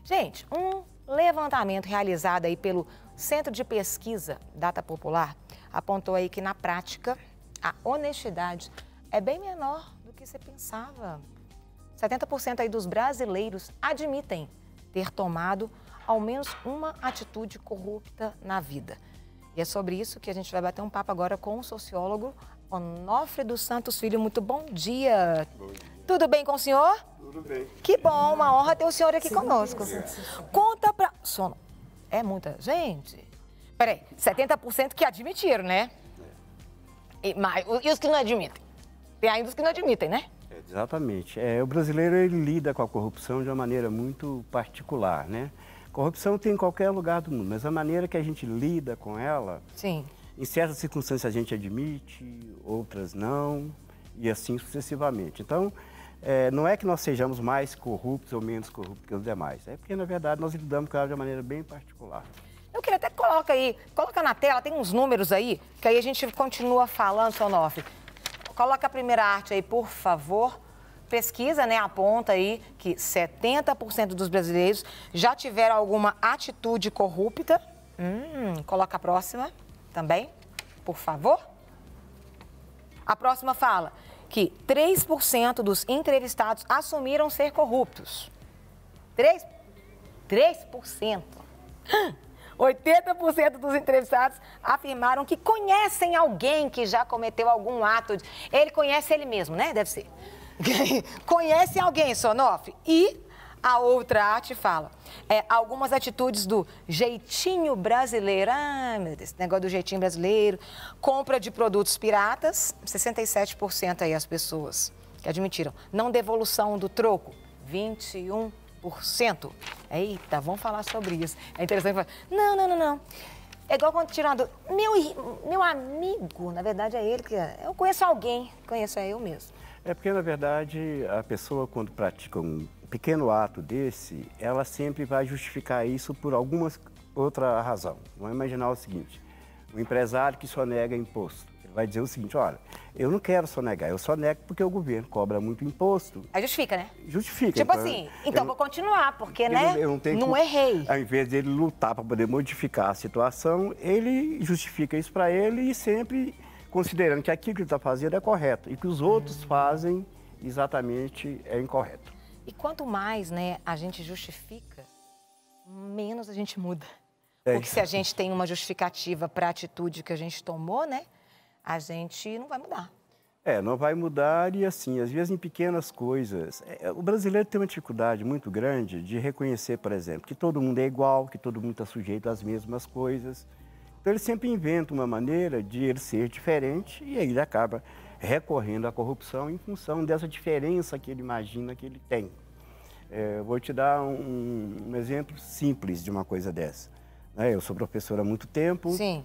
Gente, um levantamento realizado aí pelo Centro de Pesquisa Data Popular apontou aí que, na prática, a honestidade é bem menor do que você pensava. 70% aí dos brasileiros admitem ter tomado ao menos uma atitude corrupta na vida. E é sobre isso que a gente vai bater um papo agora com o sociólogo Onofre dos Santos Filho. Muito bom dia. Bom dia. Tudo bem com o senhor? Tudo bem. Que bom, uma honra ter o senhor aqui conosco. Conta pra... Sono. É muita gente? Peraí, 70% que admitiram, né? E os que não admitem? Tem ainda os que não admitem, né? Exatamente. O brasileiro, ele lida com a corrupção de uma maneira muito particular, né? Corrupção tem em qualquer lugar do mundo, mas a maneira que a gente lida com ela... Sim. Em certas circunstâncias a gente admite, outras não, e assim sucessivamente. Então, não é que nós sejamos mais corruptos ou menos corruptos que os demais. É porque, na verdade, nós lidamos com ela de uma maneira bem particular. Eu queria até que coloca na tela, tem uns números aí, que aí a gente continua falando, seu Onofre. Coloca a primeira arte aí, por favor. Pesquisa, né, aponta aí que 70% dos brasileiros já tiveram alguma atitude corrupta. Coloca a próxima também, por favor. A próxima fala que 3% dos entrevistados assumiram ser corruptos. 3%. 80% dos entrevistados afirmaram que conhecem alguém que já cometeu algum ato. Ele conhece ele mesmo, né? Deve ser. Conhece alguém, Onofre? E a outra arte fala, algumas atitudes do jeitinho brasileiro. Ah, meu Deus, esse negócio do jeitinho brasileiro. Compra de produtos piratas, 67% aí as pessoas que admitiram. Não devolução do troco, 21%. Eita, vamos falar sobre isso. É interessante. Não. É igual quando tirando. Meu amigo, na verdade é ele que eu conheço alguém, é eu mesmo. É porque, na verdade, a pessoa, quando pratica um pequeno ato desse, ela sempre vai justificar isso por alguma outra razão. Vamos imaginar o seguinte, o empresário que sonega imposto, ele vai dizer o seguinte, olha, eu não quero sonegar, eu sonego porque o governo cobra muito imposto. Aí justifica, né? Justifica. Tipo assim, então vou continuar, porque, né, não errei. Ao invés de ele lutar para poder modificar a situação, ele justifica isso para ele e sempre considerando que aquilo que ele está fazendo é correto e que os outros fazem exatamente incorreto. E quanto mais, né, a gente justifica, menos a gente muda. Porque se a gente tem uma justificativa para a atitude que a gente tomou, né, a gente não vai mudar. Não vai mudar e assim, às vezes em pequenas coisas. O brasileiro tem uma dificuldade muito grande de reconhecer, por exemplo, que todo mundo é igual, que todo mundo está sujeito às mesmas coisas. Então ele sempre inventa uma maneira de ele ser diferente e aí ele acaba recorrendo à corrupção em função dessa diferença que ele imagina que ele tem. Vou te dar um exemplo simples de uma coisa dessa. Eu sou professor há muito tempo. Sim.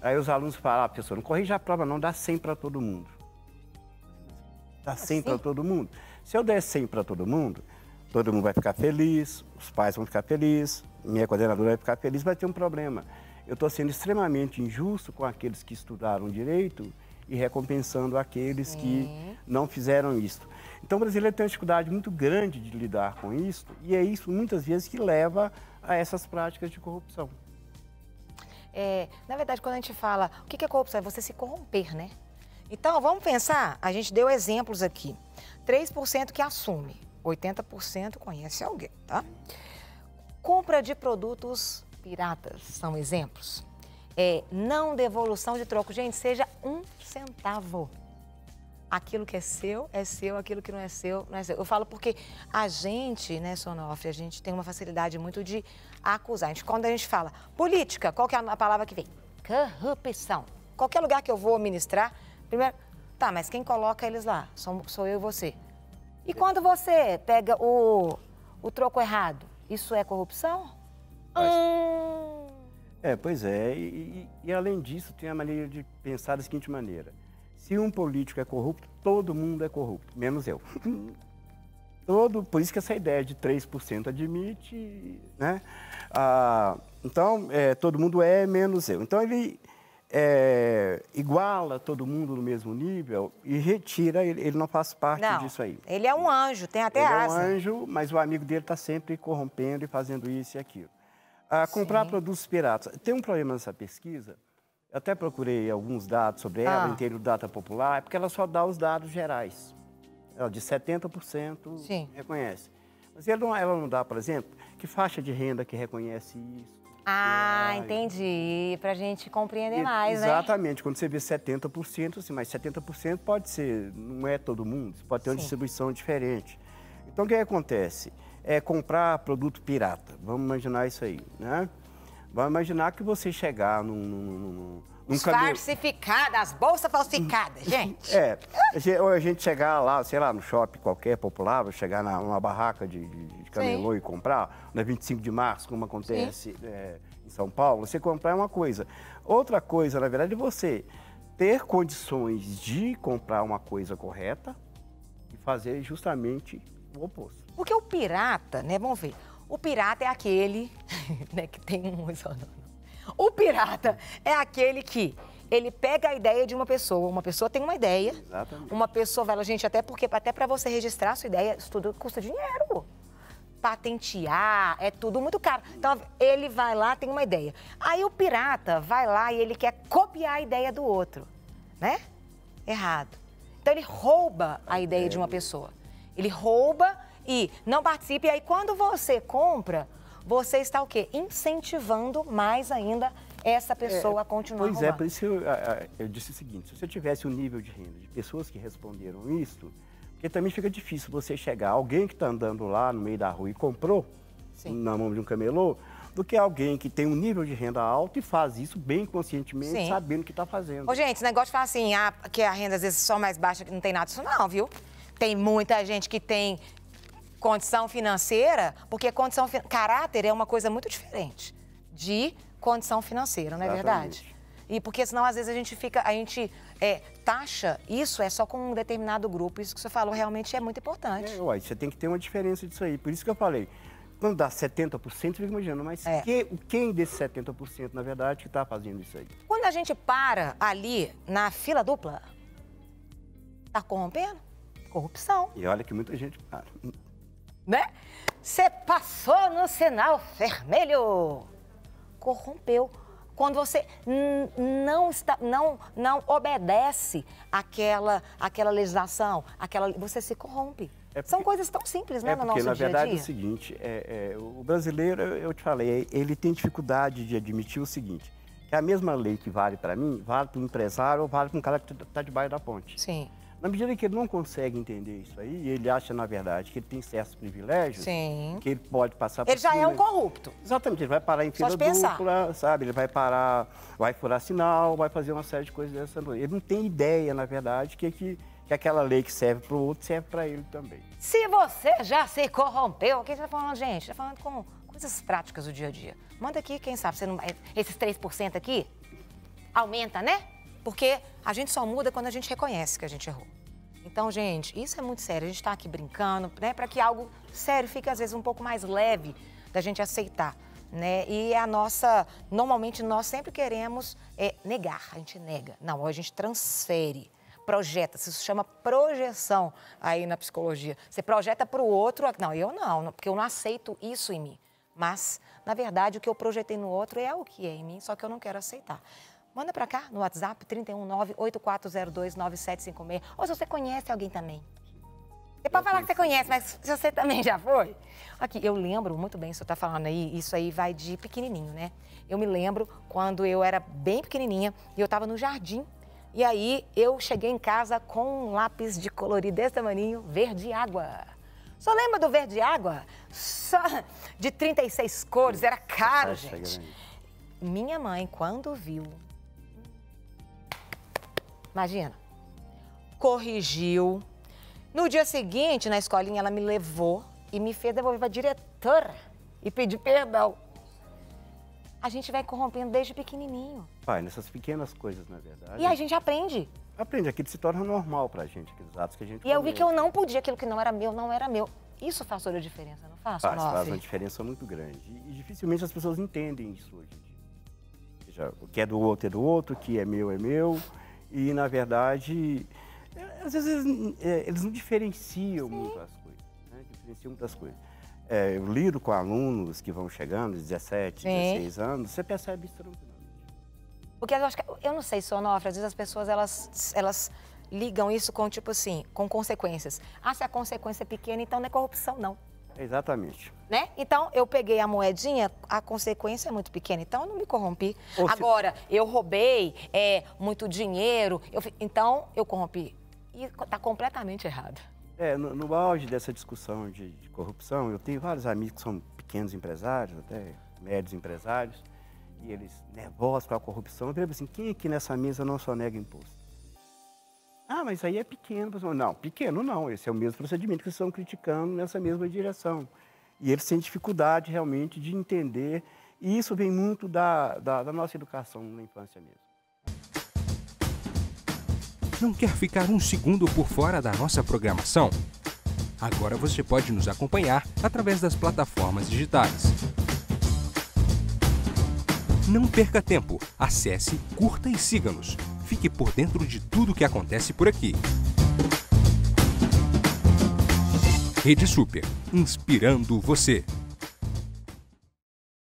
Aí os alunos falam, professor, não corrija a prova não, dá 100 para todo mundo. Dá 100 para todo mundo. Se eu der 100 para todo mundo vai ficar feliz, os pais vão ficar felizes, minha coordenadora vai ficar feliz, vai ter um problema. Eu estou sendo extremamente injusto com aqueles que estudaram direito e recompensando aqueles que não fizeram isso. Então, o brasileiro tem uma dificuldade muito grande de lidar com isso e é isso, muitas vezes, que leva a essas práticas de corrupção. Na verdade, quando a gente fala, o que é corrupção? É você se corromper, né? Então, vamos pensar, a gente deu exemplos aqui. 3% que assume, 80% conhece alguém, tá? Compra de produtos piratas são exemplos. Não devolução de troco. Gente, seja 1 centavo. Aquilo que é seu, aquilo que não é seu, não é seu. Eu falo porque a gente, né, Onofre, a gente tem uma facilidade muito de acusar. Quando a gente fala política, qual que é a palavra que vem? Corrupção. Qualquer lugar que eu vou ministrar, primeiro, tá, mas quem coloca eles lá? Sou eu e você. E quando você pega o troco errado, isso é corrupção? Pois é. E além disso, tem a maneira de pensar da seguinte maneira. Se um político é corrupto, todo mundo é corrupto, menos eu. Por isso que essa ideia de 3% admite, né? Então, todo mundo é, menos eu. Então, ele iguala todo mundo no mesmo nível e retira, ele não faz parte disso aí. Ele é um anjo, tem até asa. Ele é um anjo, mas o amigo dele está sempre corrompendo e fazendo isso e aquilo. Comprar produtos piratas. Tem um problema nessa pesquisa, eu até procurei alguns dados sobre ela, inteiro Data Popular, é porque ela só dá os dados gerais. Ela de 70% reconhece. Mas ela não dá, por exemplo, que faixa de renda que reconhece isso. Entendi. Pra gente compreender mais, né? Exatamente. Quando você vê 70%, assim, mas 70% pode ser, não é todo mundo, pode ter uma distribuição diferente. Então, o que acontece? É comprar produto pirata. Vamos imaginar isso aí, né? Vamos imaginar que você chegar num falsificado, as bolsas falsificadas, gente. Ou a gente chegar lá, sei lá, no shopping qualquer popular, chegar numa barraca de camelô e comprar, na 25 de março, como acontece em São Paulo, você comprar é uma coisa. Outra coisa, na verdade, é você ter condições de comprar uma coisa correta e fazer justamente o oposto. Porque o pirata, né, vamos ver, o pirata é aquele, né, que tem um... O pirata é aquele que ele pega a ideia de uma pessoa tem uma ideia, uma pessoa vai lá, gente, até para você registrar a sua ideia, isso tudo custa dinheiro. Patentear, é tudo muito caro. Então, ele vai lá, tem uma ideia. Aí o pirata vai lá e ele quer copiar a ideia do outro, né? Errado. Então, ele rouba a ideia de uma pessoa. Ele rouba e não participa. E aí, quando você compra, você está o quê? Incentivando mais ainda essa pessoa a continuar roubando. Pois é, por isso eu disse o seguinte, se você tivesse um nível de renda de pessoas que responderam isso, porque também fica difícil você chegar, alguém que está andando lá no meio da rua e comprou, na mão de um camelô, do que alguém que tem um nível de renda alto e faz isso bem conscientemente, sabendo o que está fazendo. Ô, gente, esse negócio de falar assim, que a renda às vezes só mais baixa, que não tem nada disso não, viu? Tem muita gente que tem condição financeira, porque caráter é uma coisa muito diferente de condição financeira, não é verdade? E porque senão, às vezes, a gente taxa isso só com um determinado grupo. Isso que você falou realmente é muito importante. Você tem que ter uma diferença disso aí. Por isso que eu falei, quando dá 70%, você fica imaginando, mas quem desses 70%, na verdade, que está fazendo isso aí? Quando a gente para ali na fila dupla, tá corrompendo? Corrupção. E olha que muita gente para. Né? Você passou no sinal vermelho. Corrompeu. Quando você não obedece àquela legislação, você se corrompe. São coisas tão simples, né, no nosso dia a dia. Porque, na verdade, é o seguinte, o brasileiro, eu te falei, ele tem dificuldade de admitir o seguinte, que a mesma lei que vale para mim, vale para o empresário ou vale para um cara que está debaixo da ponte. Sim. Na medida que ele não consegue entender isso aí, ele acha, na verdade, que ele tem certos privilégios, que ele pode passar por Ele já é um corrupto. Exatamente, ele vai parar em fila dupla, sabe? Ele vai parar, vai furar sinal, vai fazer uma série de coisas dessa. Ele não tem ideia, na verdade, que aquela lei que serve para o outro serve para ele também. Se você já se corrompeu, o que você está falando, gente? Está falando com coisas práticas do dia a dia. Manda aqui, quem sabe, esses 3% aqui aumenta, né? Porque a gente só muda quando a gente reconhece que a gente errou. Então, gente, isso é muito sério. A gente está aqui brincando, né? Para que algo sério fique, às vezes, um pouco mais leve da gente aceitar, né? E normalmente, nós sempre queremos negar. A gente nega. Não, a gente transfere, projeta. Isso se chama projeção aí na psicologia. Você projeta para o outro. Não, eu não, porque eu não aceito isso em mim. Mas, na verdade, o que eu projetei no outro é o que é em mim, só que eu não quero aceitar. Manda para cá no WhatsApp 319-8402-9756. Ou se você conhece alguém também. Você pode falar que você conhece, mas se você também já foi. Aqui, eu lembro muito bem, o senhor está falando aí, isso aí vai de pequenininho, né? Eu me lembro quando eu era bem pequenininha e eu estava no jardim. E aí eu cheguei em casa com um lápis de colorir desse tamaninho, verde água. Só lembra do verde água? Só de 36 cores, era caro, gente. Minha mãe, quando viu... Imagina, corrigiu. No dia seguinte, na escolinha, ela me levou e me fez devolver para a diretora e pedir perdão. A gente vai corrompendo desde pequenininho. Pai, nessas pequenas coisas, na verdade. E a gente aprende. Aprende, aquilo se torna normal pra gente, aqueles atos que a gente E eu vi que eu não podia, aquilo que não era meu, não era meu. Isso faz toda a diferença, não faz? Faz uma diferença muito grande. E dificilmente as pessoas entendem isso hoje em dia. seja, o que é do outro, o que é meu. E, na verdade, às vezes eles não diferenciam muito as coisas. Né? Diferenciam muitas coisas. Eu lido com alunos que vão chegando, 17, 16 anos, você percebe isso tranquilamente. Porque eu não sei, Onofre, às vezes as pessoas, elas ligam isso com, tipo assim, com consequências. Ah, se a consequência é pequena, então não é corrupção, não. Exatamente. Né? Então, eu peguei a moedinha, a consequência é muito pequena, então eu não me corrompi. Agora, eu roubei muito dinheiro, então eu corrompi. E está completamente errado. No auge dessa discussão de corrupção, eu tenho vários amigos que são pequenos empresários, até médios empresários, e eles nervosos com a corrupção. Eu digo assim, quem aqui nessa mesa não sonega imposto? Ah, mas aí é pequeno. Não, pequeno não, esse é o mesmo procedimento que vocês estão criticando nessa mesma direção. E eles têm dificuldade realmente de entender, e isso vem muito da nossa educação na infância mesmo. Não quer ficar um segundo por fora da nossa programação? Agora você pode nos acompanhar através das plataformas digitais. Não perca tempo, acesse, curta e siga-nos. Fique por dentro de tudo o que acontece por aqui. Rede Super, inspirando você.